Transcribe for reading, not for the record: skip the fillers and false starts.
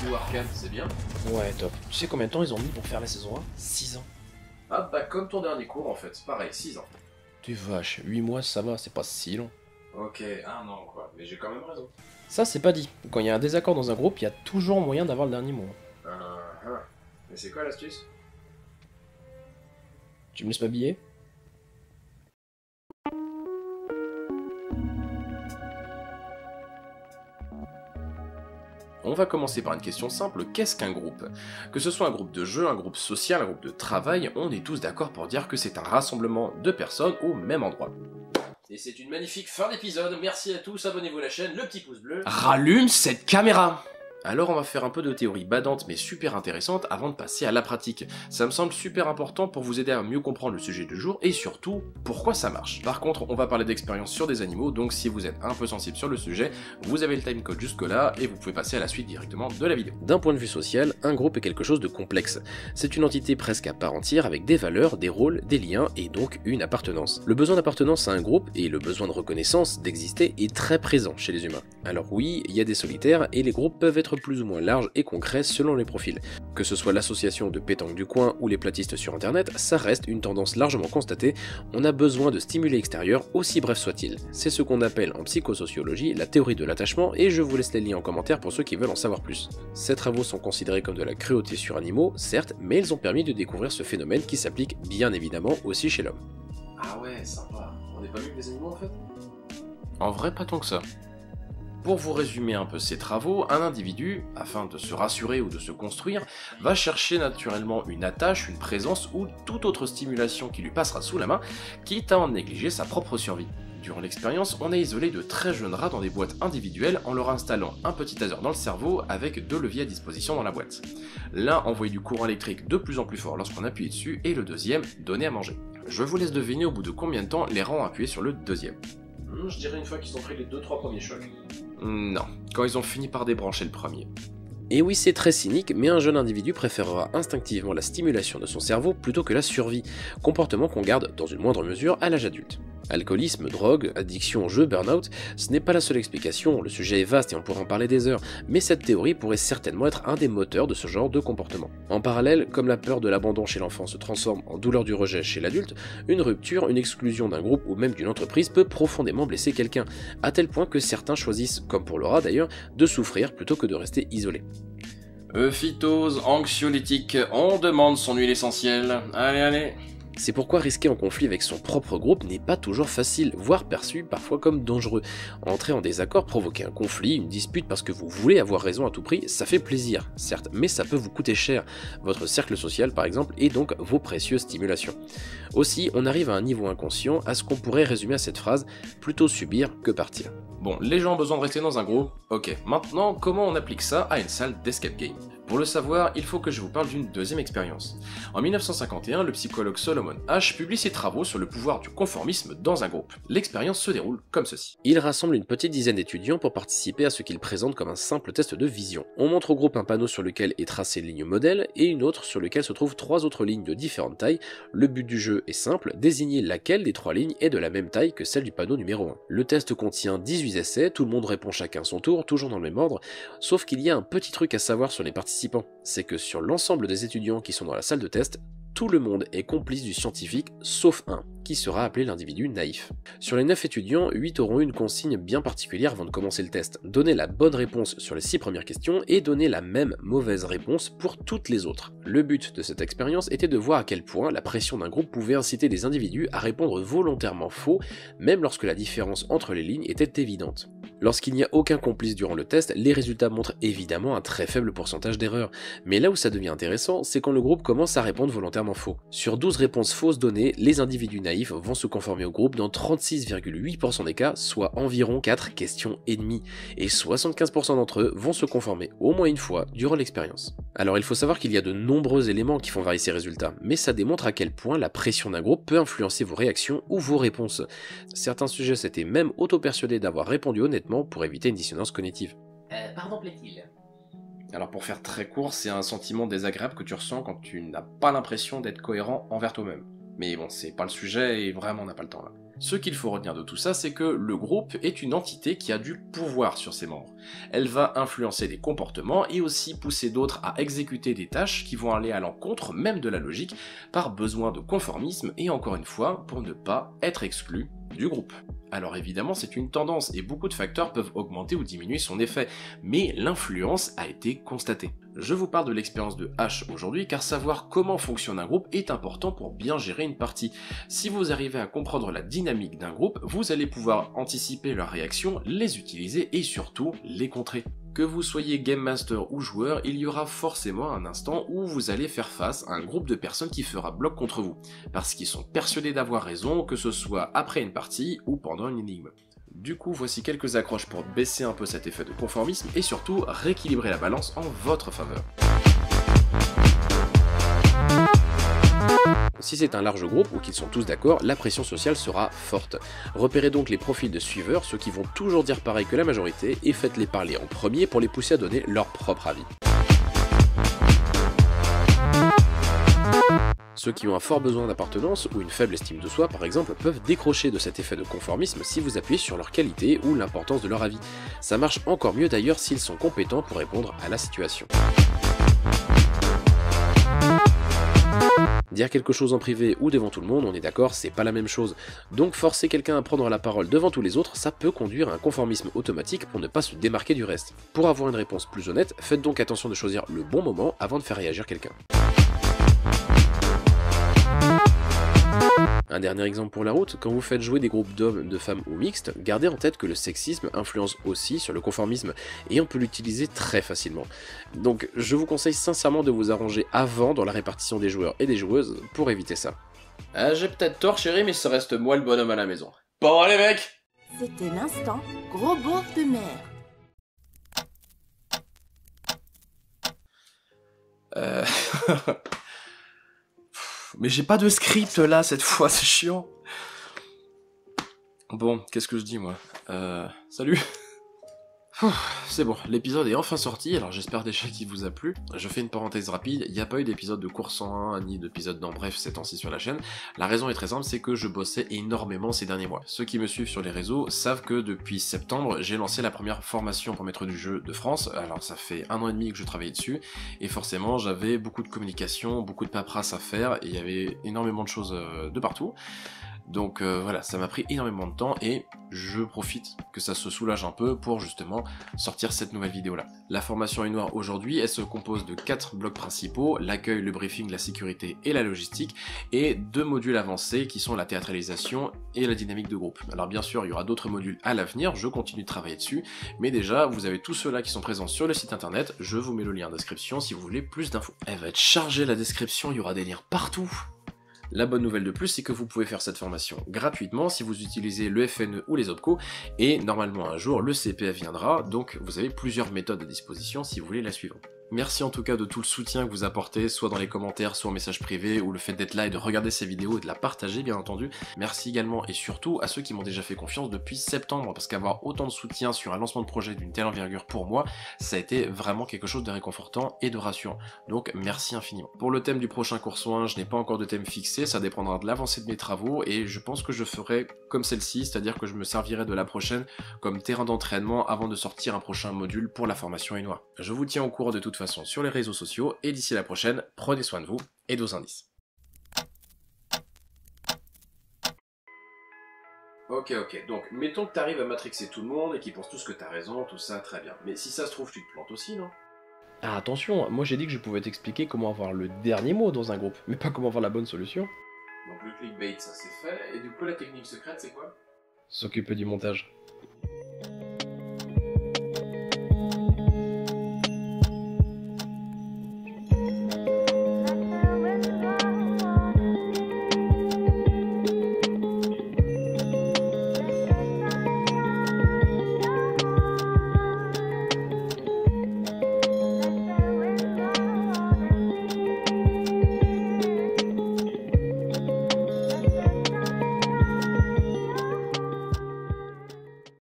MCU Arcane, c'est bien. Ouais, top. Tu sais combien de temps ils ont mis pour faire la saison 1? 6 ans. Ah bah comme ton dernier cours en fait, pareil, 6 ans. Tu vache, 8 mois ça va, c'est pas si long. Ok, un an quoi, mais j'ai quand même raison. Ça c'est pas dit. Quand il y a un désaccord dans un groupe, il y a toujours moyen d'avoir le dernier mot. Mais c'est quoi l'astuce? Tu me laisses m'habiller? On va commencer par une question simple, qu'est-ce qu'un groupe? Que ce soit un groupe de jeu, un groupe social, un groupe de travail, on est tous d'accord pour dire que c'est un rassemblement de personnes au même endroit. Et c'est une magnifique fin d'épisode, merci à tous, abonnez-vous à la chaîne, le petit pouce bleu. Rallume cette caméra! Alors on va faire un peu de théorie badante mais super intéressante avant de passer à la pratique. Ça me semble super important pour vous aider à mieux comprendre le sujet du jour et surtout pourquoi ça marche. Par contre on va parler d'expérience sur des animaux, donc si vous êtes un peu sensible sur le sujet, vous avez le timecode jusque là et vous pouvez passer à la suite directement de la vidéo. D'un point de vue social, un groupe est quelque chose de complexe. C'est une entité presque à part entière avec des valeurs, des rôles, des liens et donc une appartenance. Le besoin d'appartenance à un groupe et le besoin de reconnaissance, d'exister est très présent chez les humains. Alors oui, il y a des solitaires et les groupes peuvent être plus ou moins larges et concrets selon les profils. Que ce soit l'association de pétanque du coin ou les platistes sur internet, ça reste une tendance largement constatée, on a besoin de stimuli extérieurs aussi brefs soient-ils. C'est ce qu'on appelle en psychosociologie la théorie de l'attachement et je vous laisse les liens en commentaire pour ceux qui veulent en savoir plus. Ces travaux sont considérés comme de la cruauté sur animaux, certes, mais ils ont permis de découvrir ce phénomène qui s'applique bien évidemment aussi chez l'homme. Ah ouais, sympa, on est pas mieux que les animaux en fait? En vrai, pas tant que ça. Pour vous résumer un peu ces travaux, un individu, afin de se rassurer ou de se construire, va chercher naturellement une attache, une présence ou toute autre stimulation qui lui passera sous la main, quitte à en négliger sa propre survie. Durant l'expérience, on a isolé de très jeunes rats dans des boîtes individuelles en leur installant un petit taser dans le cerveau avec 2 leviers à disposition dans la boîte. L'un envoyait du courant électrique de plus en plus fort lorsqu'on appuyait dessus et le deuxième donnait à manger. Je vous laisse deviner au bout de combien de temps les rats ont appuyé sur le deuxième. Je dirais une fois qu'ils ont pris les 2-3 premiers chocs. Non, quand ils ont fini par débrancher le premier. Et oui, c'est très cynique, mais un jeune individu préférera instinctivement la stimulation de son cerveau plutôt que la survie, comportement qu'on garde dans une moindre mesure à l'âge adulte. Alcoolisme, drogue, addiction, jeu, burn-out, ce n'est pas la seule explication, le sujet est vaste et on pourrait en parler des heures, mais cette théorie pourrait certainement être un des moteurs de ce genre de comportement. En parallèle, comme la peur de l'abandon chez l'enfant se transforme en douleur du rejet chez l'adulte, une rupture, une exclusion d'un groupe ou même d'une entreprise peut profondément blesser quelqu'un, à tel point que certains choisissent, comme pour Laura d'ailleurs, de souffrir plutôt que de rester isolés. Phytose, anxiolytique, on demande son huile essentielle, allez. C'est pourquoi risquer un conflit avec son propre groupe n'est pas toujours facile, voire perçu parfois comme dangereux. Entrer en désaccord, provoquer un conflit, une dispute parce que vous voulez avoir raison à tout prix, ça fait plaisir, certes, mais ça peut vous coûter cher, votre cercle social par exemple, et donc vos précieuses stimulations. Aussi, on arrive à un niveau inconscient à ce qu'on pourrait résumer à cette phrase, plutôt subir que partir. Bon, les gens ont besoin de rester dans un groupe, ok, maintenant comment on applique ça à une salle d'escape game? Pour le savoir, il faut que je vous parle d'une deuxième expérience. En 1951, le psychologue Solomon Asch publie ses travaux sur le pouvoir du conformisme dans un groupe. L'expérience se déroule comme ceci. Il rassemble une petite dizaine d'étudiants pour participer à ce qu'il présente comme un simple test de vision. On montre au groupe un panneau sur lequel est tracée une ligne modèle et une autre sur lequel se trouvent 3 autres lignes de différentes tailles. Le but du jeu est simple, désigner laquelle des 3 lignes est de la même taille que celle du panneau numéro 1. Le test contient 18 essais, tout le monde répond chacun son tour, toujours dans le même ordre, sauf qu'il y a un petit truc à savoir sur les participants, c'est que sur l'ensemble des étudiants qui sont dans la salle de test, tout le monde est complice du scientifique, sauf un, qui sera appelé l'individu naïf. Sur les 9 étudiants, 8 auront eu une consigne bien particulière avant de commencer le test. Donner la bonne réponse sur les 6 premières questions et donner la même mauvaise réponse pour toutes les autres. Le but de cette expérience était de voir à quel point la pression d'un groupe pouvait inciter des individus à répondre volontairement faux, même lorsque la différence entre les lignes était évidente. Lorsqu'il n'y a aucun complice durant le test, les résultats montrent évidemment un très faible pourcentage d'erreurs. Mais là où ça devient intéressant, c'est quand le groupe commence à répondre volontairement faux. Sur 12 réponses fausses données, les individus naïfs vont se conformer au groupe dans 36,8% des cas, soit environ 4 questions et demie, et 75% d'entre eux vont se conformer au moins une fois durant l'expérience. Alors il faut savoir qu'il y a de nombreux éléments qui font varier ces résultats, mais ça démontre à quel point la pression d'un groupe peut influencer vos réactions ou vos réponses. Certains sujets s'étaient même auto-persuadés d'avoir répondu honnêtement pour éviter une dissonance cognitive. Pardon plaît-il? Alors pour faire très court, c'est un sentiment désagréable que tu ressens quand tu n'as pas l'impression d'être cohérent envers toi-même. Mais bon, c'est pas le sujet et vraiment on n'a pas le temps là. Ce qu'il faut retenir de tout ça, c'est que le groupe est une entité qui a du pouvoir sur ses membres. Elle va influencer des comportements et aussi pousser d'autres à exécuter des tâches qui vont aller à l'encontre même de la logique par besoin de conformisme et encore une fois pour ne pas être exclu du groupe. Alors évidemment c'est une tendance et beaucoup de facteurs peuvent augmenter ou diminuer son effet, mais l'influence a été constatée. Je vous parle de l'expérience de H aujourd'hui car savoir comment fonctionne un groupe est important pour bien gérer une partie. Si vous arrivez à comprendre la dynamique d'un groupe, vous allez pouvoir anticiper leurs réactions, les utiliser et surtout les contrer. Que vous soyez Game Master ou joueur, il y aura forcément un instant où vous allez faire face à un groupe de personnes qui fera bloc contre vous, parce qu'ils sont persuadés d'avoir raison, que ce soit après une partie ou pendant une énigme. Du coup, voici quelques accroches pour baisser un peu cet effet de conformisme et surtout rééquilibrer la balance en votre faveur. Si c'est un large groupe ou qu'ils sont tous d'accord, la pression sociale sera forte. Repérez donc les profils de suiveurs, ceux qui vont toujours dire pareil que la majorité, et faites-les parler en premier pour les pousser à donner leur propre avis. Ceux qui ont un fort besoin d'appartenance ou une faible estime de soi par exemple peuvent décrocher de cet effet de conformisme si vous appuyez sur leur qualité ou l'importance de leur avis. Ça marche encore mieux d'ailleurs s'ils sont compétents pour répondre à la situation. Dire quelque chose en privé ou devant tout le monde, on est d'accord, c'est pas la même chose. Donc forcer quelqu'un à prendre la parole devant tous les autres, ça peut conduire à un conformisme automatique pour ne pas se démarquer du reste. Pour avoir une réponse plus honnête, faites donc attention de choisir le bon moment avant de faire réagir quelqu'un. Un dernier exemple pour la route, quand vous faites jouer des groupes d'hommes, de femmes ou mixtes, gardez en tête que le sexisme influence aussi sur le conformisme, et on peut l'utiliser très facilement. Donc je vous conseille sincèrement de vous arranger avant dans la répartition des joueurs et des joueuses pour éviter ça. J'ai peut-être tort chérie, mais ça reste moi le bonhomme à la maison. Bon les mecs! C'était l'instant gros beauf de mer. Mais j'ai pas de script là cette fois, c'est chiant. Bon, qu'est-ce que je dis moi? Salut. C'est bon, l'épisode est enfin sorti, alors j'espère déjà qu'il vous a plu. Je fais une parenthèse rapide, il n'y a pas eu d'épisode de cours 101 ni d'épisode dans Bref ces temps-ci sur la chaîne. La raison est très simple, c'est que je bossais énormément ces derniers mois. Ceux qui me suivent sur les réseaux savent que depuis septembre, j'ai lancé la première formation pour maître du jeu de France. Alors ça fait 1 an et demi que je travaillais dessus, et forcément j'avais beaucoup de communication, beaucoup de paperasse à faire, et il y avait énormément de choses de partout. Donc voilà, ça m'a pris énormément de temps et je profite que ça se soulage un peu pour justement sortir cette nouvelle vidéo là. La formation Noire aujourd'hui, elle se compose de 4 blocs principaux, l'accueil, le briefing, la sécurité et la logistique, et 2 modules avancés qui sont la théâtralisation et la dynamique de groupe. Alors bien sûr, il y aura d'autres modules à l'avenir, je continue de travailler dessus, mais déjà, vous avez tous ceux-là qui sont présents sur le site internet, je vous mets le lien en description si vous voulez plus d'infos. Elle va être chargée la description, il y aura des liens partout. La bonne nouvelle de plus, c'est que vous pouvez faire cette formation gratuitement si vous utilisez le FNE ou les OPCO, et normalement un jour le CPF viendra, donc vous avez plusieurs méthodes à disposition si vous voulez la suivre. Merci en tout cas de tout le soutien que vous apportez, soit dans les commentaires, soit en message privé, ou le fait d'être là et de regarder ces vidéos et de la partager bien entendu. Merci également et surtout à ceux qui m'ont déjà fait confiance depuis septembre, parce qu'avoir autant de soutien sur un lancement de projet d'une telle envergure pour moi, ça a été vraiment quelque chose de réconfortant et de rassurant. Donc merci infiniment. Pour le thème du prochain cours 1, je n'ai pas encore de thème fixé, ça dépendra de l'avancée de mes travaux, et je pense que je ferai comme celle-ci, c'est-à-dire que je me servirai de la prochaine comme terrain d'entraînement avant de sortir un prochain module pour la formation Noire. Je vous tiens au courant de toute façon sur les réseaux sociaux, et d'ici la prochaine, prenez soin de vous et de vos indices. Ok, donc mettons que t'arrives à matrixer tout le monde et qu'ils pensent tous que t'as raison, tout ça, très bien. Mais si ça se trouve, tu te plantes aussi, non? Ah attention, moi j'ai dit que je pouvais t'expliquer comment avoir le dernier mot dans un groupe, mais pas comment avoir la bonne solution. Donc le clickbait, ça c'est fait, et du coup la technique secrète c'est quoi? S'occuper du montage.